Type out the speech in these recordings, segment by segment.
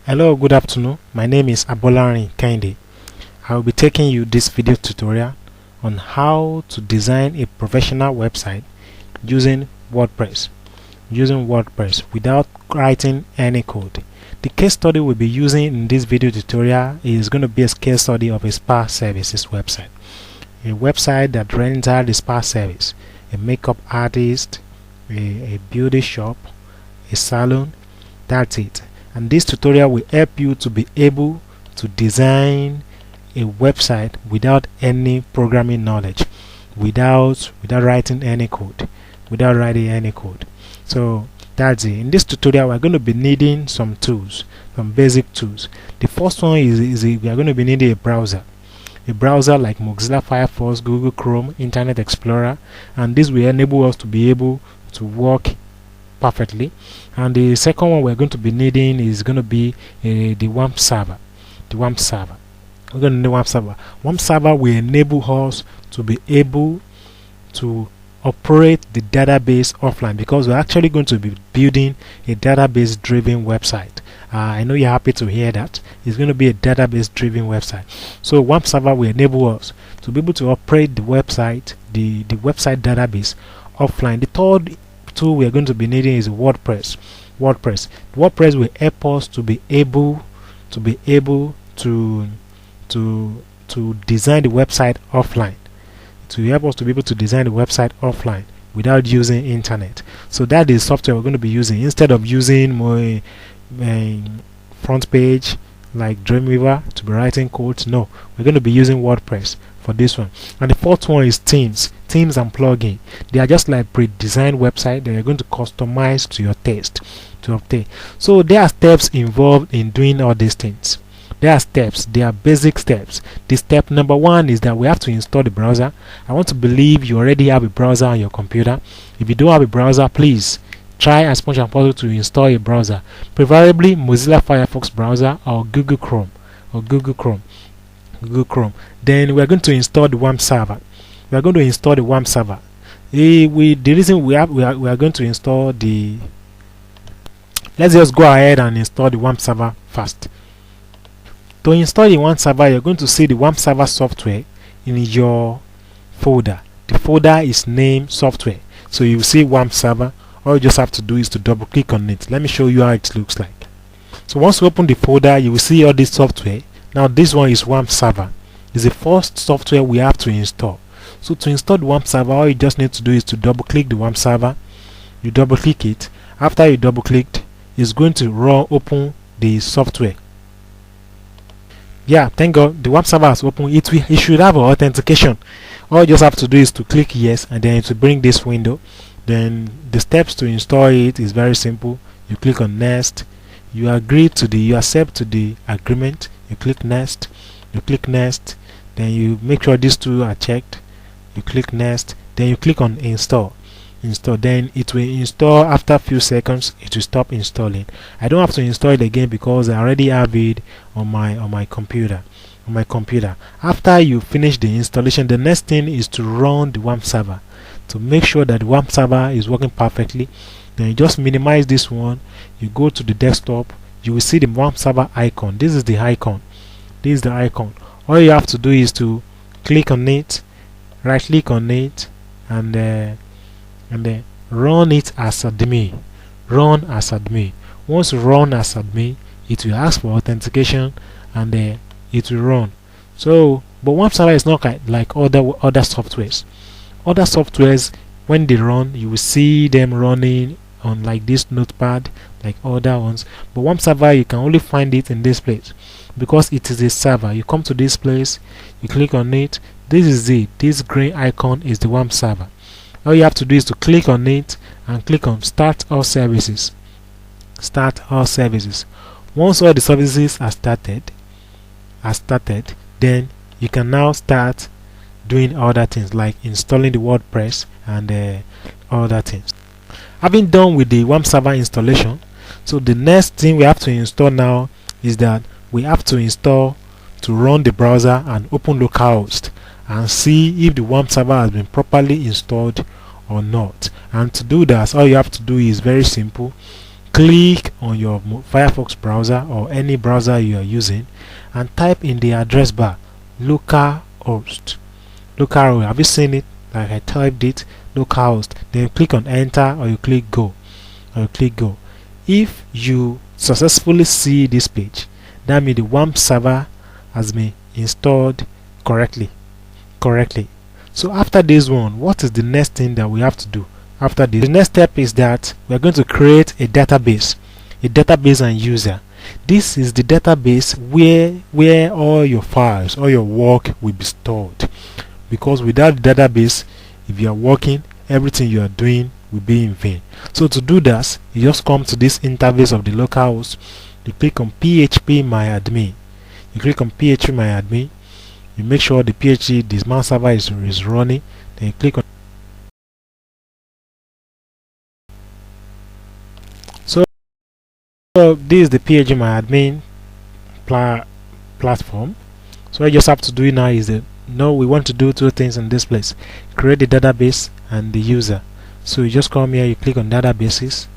Hello, good afternoon. My name is Abolarin Kende. I will be taking you this video tutorial on how to design a professional website using WordPress without writing any code. The case study we'll be using in this video tutorial is going to be a case study of a spa services website. A website that renders the spa service, a makeup artist, a beauty shop, a salon. That's it. And this tutorial will help you to be able to design a website without any programming knowledge, without writing any code, So that's it. In this tutorial, we're going to be needing some tools, some basic tools. The first one is we are going to be needing a browser like Mozilla Firefox, Google Chrome, Internet Explorer, and this will enable us to be able to work perfectly. And the second one we're going to be needing is going to be the WAMP server. We're going to need WAMP server. WAMP server will enable us to be able to operate the database offline, because we're actually going to be building a database driven website. I know you're happy to hear that. It's going to be a database driven website. So WAMP server will enable us to be able to operate the website, the website database offline. The third tool we are going to be needing is WordPress. WordPress will help us to be able to design the website offline. To help us to be able to design the website offline without using internet. So that is software we're going to be using instead of using more front page like Dreamweaver to be writing codes. No, we're going to be using WordPress for this one. And the fourth one is themes and plugin. They are just like pre-designed website that you're going to customize to your taste to obtain. So there are steps involved in doing all these things. There are basic steps. The step number one is that we have to install the browser. I want to believe you already have a browser on your computer. If you don't have a browser, please try as much as possible to install a browser, preferably Mozilla Firefox browser or Google Chrome. Then we are going to install the WAMP server. The reason we are going to install the, let's just go ahead and install the WAMP server first. To install the WAMP server, you're going to see the WAMP server software in your folder. The folder is named software, so you will see WAMP server. All you just have to do is to double click on it. Let me show you how it looks like. So once you open the folder, you will see all this software. Now this one is WAMP server. It's the first software we have to install. So to install the WAMP server, all you just need to do is to double click the WAMP server. You double click it. After you double clicked, it's going to open the software. Yeah, thank God the WAMP server has opened. It should have authentication. All you just have to do is to click yes, and then it will bring this window. Then the steps to install it is very simple. You click on next. You accept to the agreement. You click next. Then you make sure these two are checked. You click next. Then you click on install. Then it will install. After a few seconds it will stop installing. I don't have to install it again because I already have it on my computer. After you finish the installation, the next thing is to run the WAMP server to make sure that the WAMP server is working perfectly. Then you just minimize this one. You go to the desktop. You will see the WAMP server icon. This is the icon. All you have to do is to click on it, right click on it, and then run it as admin. Once you run as admin, it will ask for authentication, and it will run. So, but WAMP server is not like other softwares. Other softwares, when they run, you will see them running on like this notepad, like other ones. But WAMP server, you can only find it in this place because it is a server. You come to this place, you click on it. This is it. This green icon is the WAMP server. All you have to do is to click on it and click on Start All Services. Once all the services are started, then you can now start doing other things like installing the WordPress and other things. Having done with the WAMP server installation, so the next thing we have to install now is that we have to install to run the browser and open localhost and see if the WAMP server has been properly installed or not. And to do that, all you have to do is very simple. click on your Firefox browser or any browser you are using and type in the address bar localhost. Localhost, have you seen it? Like I typed it, localhost. Then you click on enter or you click go. If you successfully see this page, that means the WAMP server has been installed correctly. So after this one, what is the next thing that we have to do? After this, the next step is that we are going to create a database and user. This is the database where all your files, all your work will be stored. Because without the database, if you are working, everything you are doing will be in vain. So to do that, you just come to this interface of the localhost. You click on phpMyAdmin. You make sure the PHP dismount server is running. Then you click on. So this is the phpMyAdmin platform. So what you just have to do now is we want to do two things in this place: create the database and the user. So you just come here, you click on databases,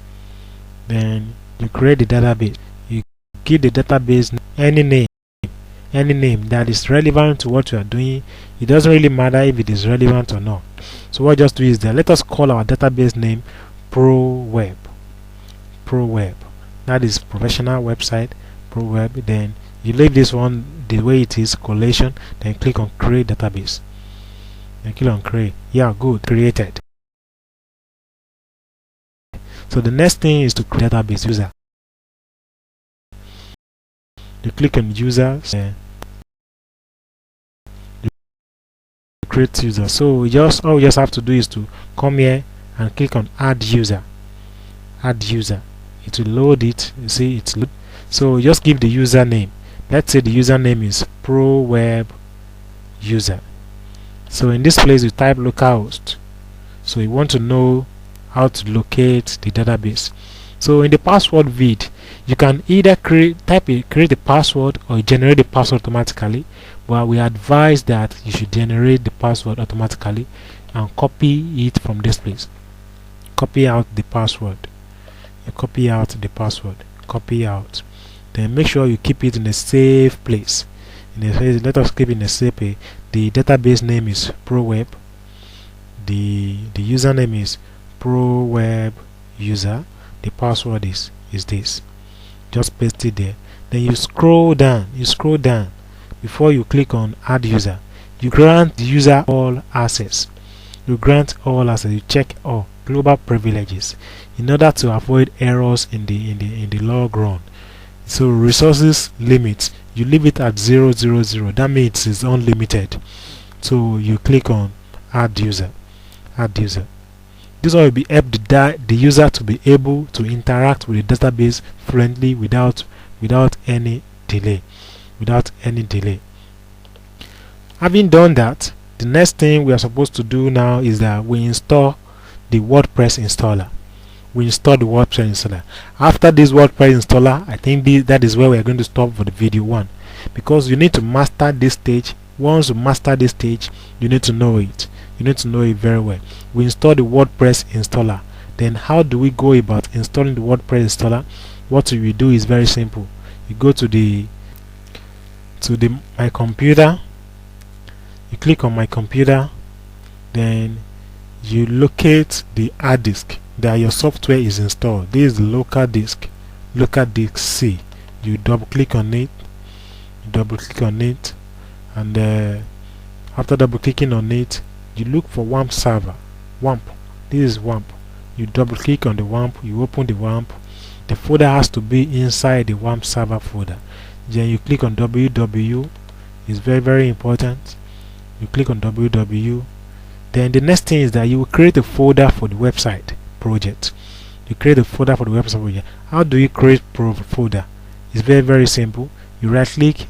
then you create the database. You give the database any name that is relevant to what you are doing. It doesn't really matter if it is relevant or not. So what just do is that let us call our database name ProWeb. That is professional website, ProWeb. Then you leave this one the way it is, collation. Then click on create database. Then click on create. Yeah, good, created. So the next thing is to create database user. You click on users, you create user. So all we just have to do is to come here and click on add user. It will load it. You see it's load. So just give the username. Let's say the username is ProWeb user. So in this place you type localhost. So you want to know how to locate the database. So in the password vid, you can either create the password or generate the password automatically, but we advise that you should generate the password automatically and copy it from this place. Copy out the password. Then make sure you keep it in a safe place. Let us keep it in a safe place. The database name is ProWeb. The username is ProWeb user. The password is this. Just paste it there. Then you scroll down. Before you click on add user, you grant the user all access. You check all global privileges in order to avoid errors in the log run. So resources limits, you leave it at 000. That means it's unlimited. So you click on add user. This one will be help the user to be able to interact with the database friendly without any delay. Having done that, the next thing we are supposed to do now is that we install the WordPress installer. After this WordPress installer, I think that is where we are going to stop for the video 1, because you need to master this stage. Once you master this stage, you need to know it. Very well. We install the WordPress installer. Then how do we go about installing the WordPress installer? What we do is very simple. You go to my computer. You click on my computer. Then you locate the hard disk that your software is installed. This is the local disk C. You double click on it. And after double clicking on it, you look for WAMP server. This is WAMP. You double click on the WAMP. You open the WAMP. The folder has to be inside the WAMP server folder. Then you click on www. It's very important. You click on www. Then the next thing is that you will create a folder for the website project. How do you create folder? It's very simple. You right click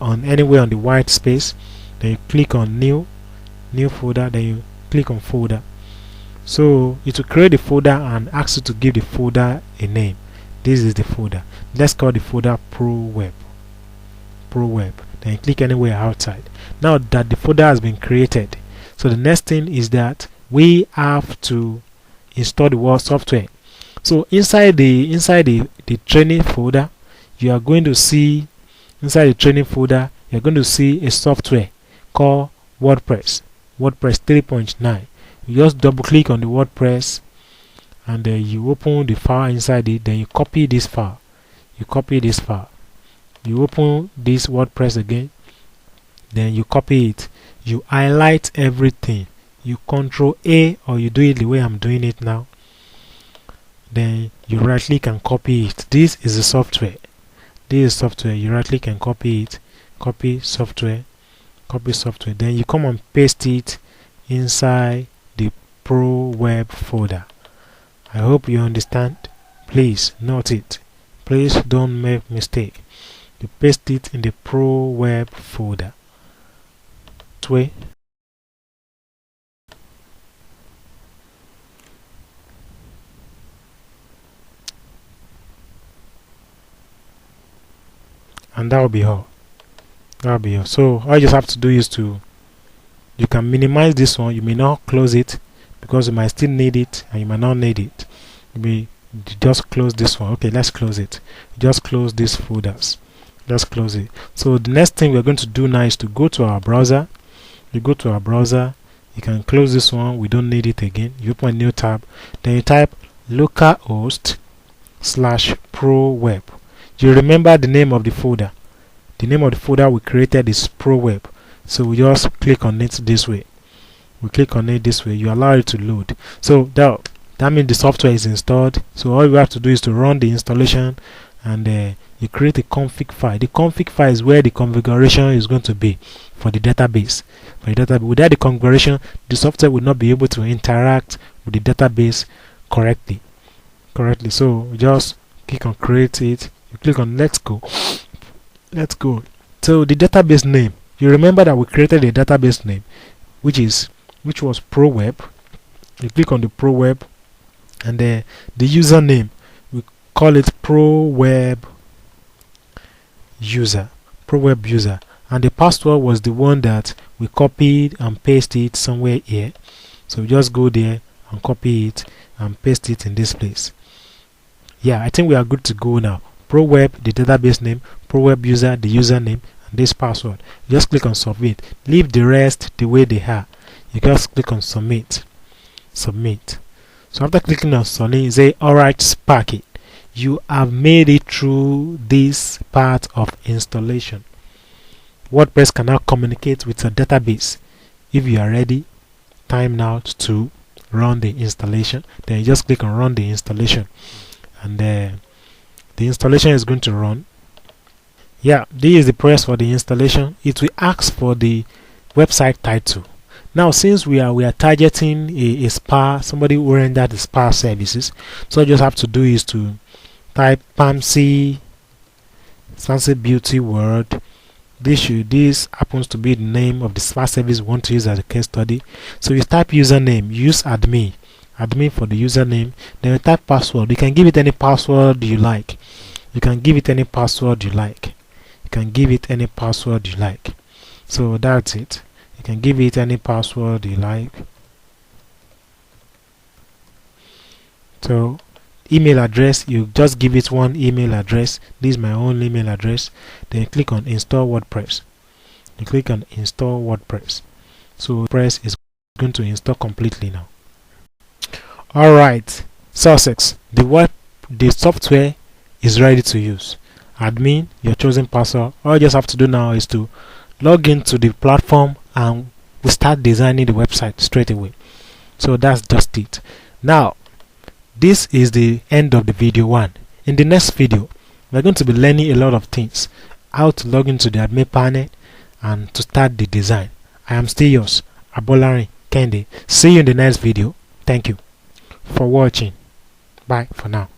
on anywhere on the white space. Then you click on new folder. Then you click on folder. So it will create a folder and ask you to give the folder a name. This is the folder. Let's call the folder ProWeb. Then you click anywhere outside. Now that the folder has been created, so the next thing is that we have to install the software. So inside the training folder, you are going to see inside the training folder you're going to see a software called WordPress 3.9. You just double click on the WordPress and you open the file inside it. Then you copy this file. You open this WordPress again. Then you copy it. You highlight everything. You Control A, or you do it the way I'm doing it now. Then you right click and copy it. This is the software. You right click and copy it. Copy software. Then you come and paste it inside the Pro Web folder. I hope you understand. Please note it. Please don't make mistake. You paste it in the Pro Web folder. And that will be all. So all you just have to do is you can minimize this one. You may not close it because you might still need it and you might not need it. You may just close this one. Okay, let's close it. Just close these folders. Let's close it. So the next thing we're going to do now is to go to our browser. You go to our browser. You can close this one. We don't need it again. You open a new tab. Then you type localhost/ProWeb. You remember the name of the folder. The name of the folder we created is ProWeb. So we just click on it this way. You allow it to load. So that means the software is installed. So all you have to do is to run the installation, and you create a config file. The config file is where the configuration is going to be for the database. Without the configuration, the software will not be able to interact with the database correctly. So just click on create it. You click on let's go. So the database name, you remember that we created a database name which was ProWeb. You click on the ProWeb, and the username, we call it ProWeb user, and the password was the one that we copied and pasted somewhere here. So just go there and copy it and paste it in this place. Yeah, I think we are good to go now. ProWeb, the database name, ProWeb user, the username, and this password. Just click on submit. Leave the rest the way they are. You just click on submit. So after clicking on submit, you say, alright, Sparky, you have made it through this part of installation. WordPress can now communicate with your database. If you are ready, time now to run the installation. Then you just click on run the installation, and the installation is going to run. Yeah, this is the process for the installation. It will ask for the website title. Now, since we are targeting a spa, somebody who rendered the spa services, so all you just have to do is to type Fancy Beauty World. This happens to be the name of the spa service we want to use as a case study. So you type username, use admin for the username. Then you type password. You can give it any password you like. So that's it. You can give it any password you like. So email address, you just give it one email address. This is my own email address. Then click on install WordPress. So WordPress is going to install completely now. Alright, success. The software is ready to use. Admin, your chosen password. All you just have to do now is to log into the platform, and we start designing the website straight away. So that's just it. Now, this is the end of the video 1. In the next video, we're going to be learning a lot of things. How to log into the admin panel and to start the design. I am still yours, Abolarin Kende. See you in the next video. Thank you for watching. Bye for now.